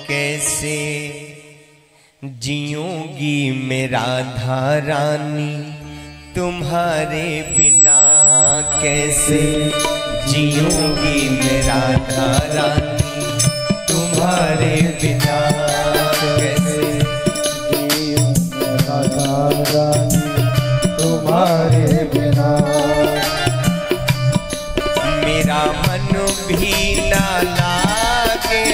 कैसे जीऊंगी मैं राधा रानी तुम्हारे बिना, कैसे जीऊंगी मैं राधा रानी तुम्हारे बिना, कैसे जीऊंगी राधा रानी तुम्हारे बिना। मेरा मन भी ना लागे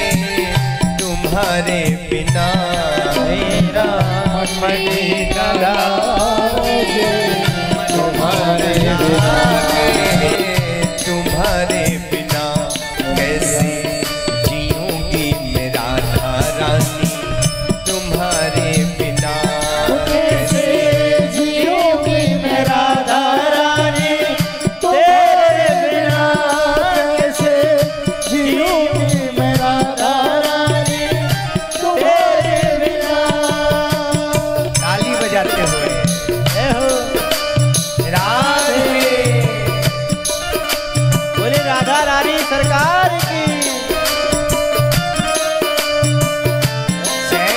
तुम्हारे बिना, मेरा मन ना लागे तुम्हारे बिना, तुम्हारे बिना कैसे जीऊंगी मैं राधा रानी तुम्हारे बिना, कैसे जीऊंगी मैं राधा रानी तेरे बिना, कैसे जीऊंगी मैं राधा रानी तेरे बिना। ताली बजाते हुए राधा रानी सरकार की जय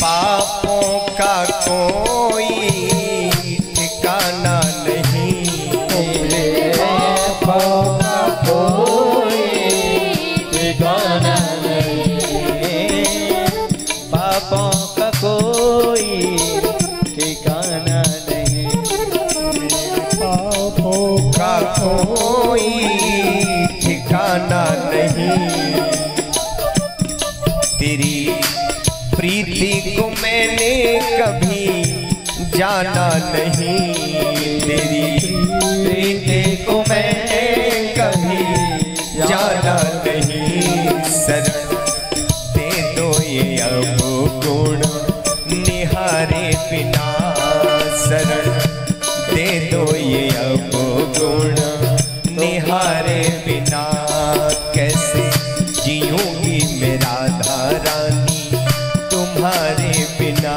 पापों का कोई ठिकाना नहीं, मेरे पापों का कोई ठिकाना नहीं, पापों का कोई ठिकाना नहीं, पापों का कोई ठिकाना नहीं। तेरी प्रीति को मैंने कभी जाना नहीं, तेरी प्रीति को मैंने कभी जाना नहीं। शरण दे दो ये अब गुण निहारे बिना, शरण दे दो ये अब गुण निहारे बिना, कैसे जीऊंगी मैं राधा रानी तुम्हारे बिना।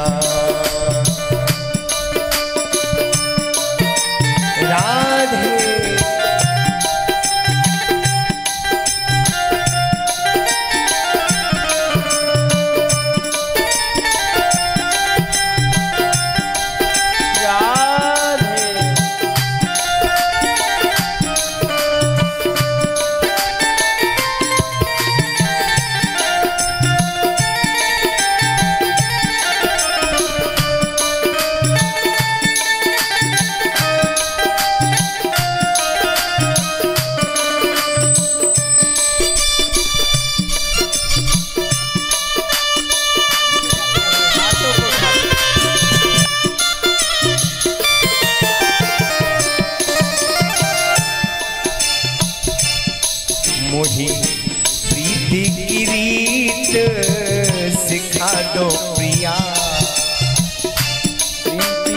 राधे मोही प्रीति की रीत सिखा दो प्रिया, प्रीति की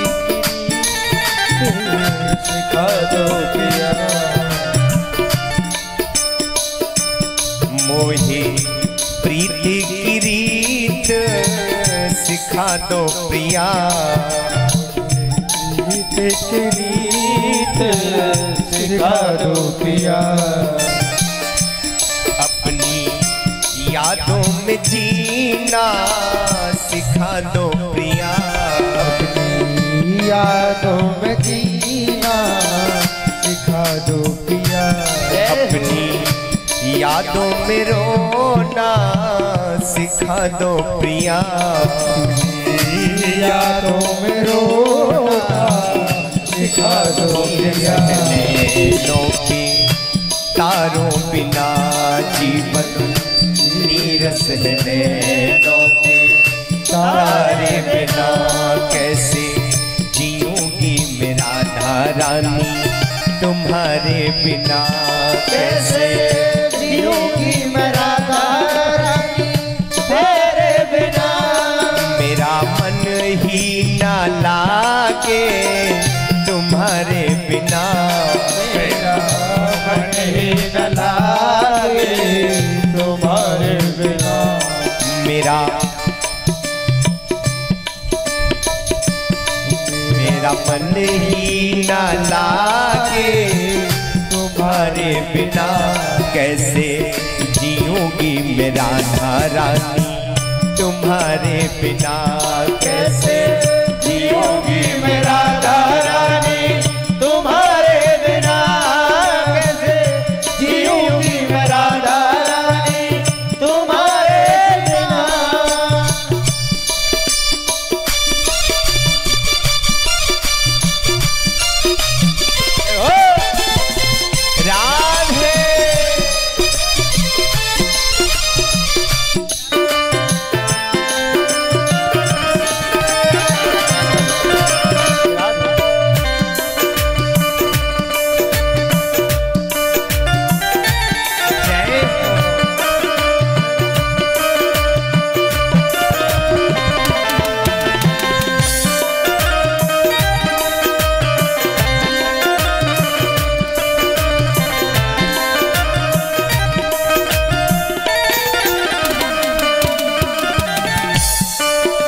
रीत सिखा दो प्रिया, मोही प्रीति की रीत सिखा दो प्रिया, प्रीति की रीत सिखा दो प्रिया। यादों में जीना सिखा दो प्रिया, अपनी यादों में जीना सिखा दो प्रिया, अपनी यादों में रोना सिखा दो प्रिया, अपनी यादों में रोना सिखा दो प्रिया। के तारों बिना जीवन नीरस है, नैनों के तारे बिना कैसे जीऊंगी मैं राधा रानी तुम्हारे बिना, कैसे जीऊंगी मैं राधा रानी मेरा मन ही ना लागे, तुम्हारे बिना कैसे जीऊंगी मेरा राधा रानी, तुम्हारे बिना कैसे जीऊंगी मेरा राधा रानी, तुम्हारे बिना कैसे जीऊंगी मेरा राधा रानी, तुम्हारे बिना। राधे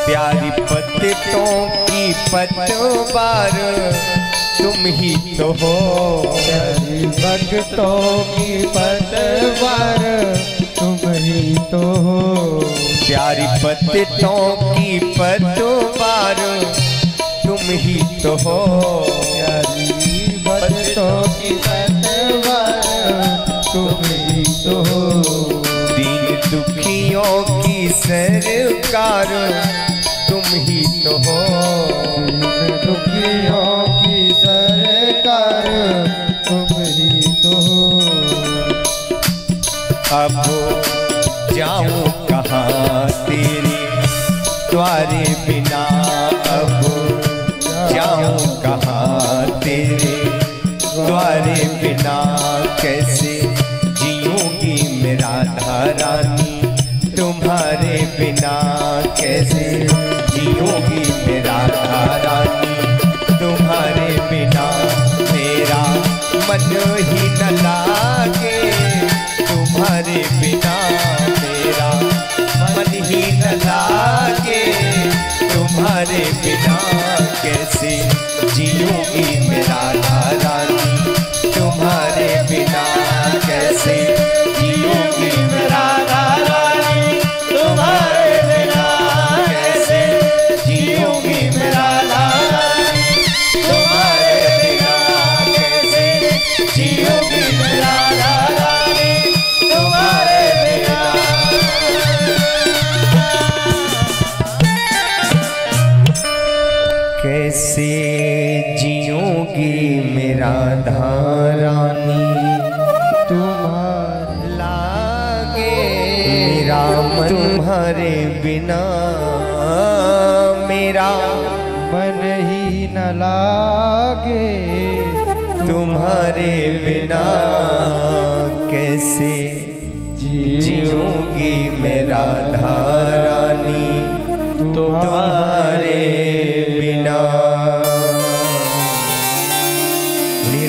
प्यारी पत्तों की पतवार तुम ही तो हो, प्यारी भक्तों की पतवार तुम ही तो हो, प्यारी पत्तों की पतवार तुम ही तो हो, प्यारी भक्तों की पतवार तुम ही तो हो, दीन दुखियों की सरकार तुम ही तो हो, दुखियों की सरकार तुम ही तो हो। अब जाऊं कहाँ तेरे द्वारे बिना, अब जाऊं कहाँ तेरे द्वारे बिना, कैसे जीऊंगी मेरा राधा रानी, तुम्हारे बिना कैसे जीऊंगी मेरा राधा रानी, तुम्हारे बिना मेरा मन ही न लागे, तुम्हारे बिना मेरा मन ही न लागे, तुम्हारे बिना कैसे जीऊंगी मेरा राधा रानी, तुम्हारे बिना कैसे जीऊंगी मेरा राधा रानी, तुम्हारे बिना कैसे जीऊंगी मेरा राधा रानी, तुम्हारे बिना कैसे जीऊंगी मेरा राधा रानी, तुम्हारे बिना। कैसे जीऊंगी मेरा राधा रानी, तुम्हारे लागे मेरा मन तुम्हारे बिना, मेरा मन ही न लागे, तुम्हारे बिना कैसे जीऊंगी मेरा राधा रानी, तुम्हारे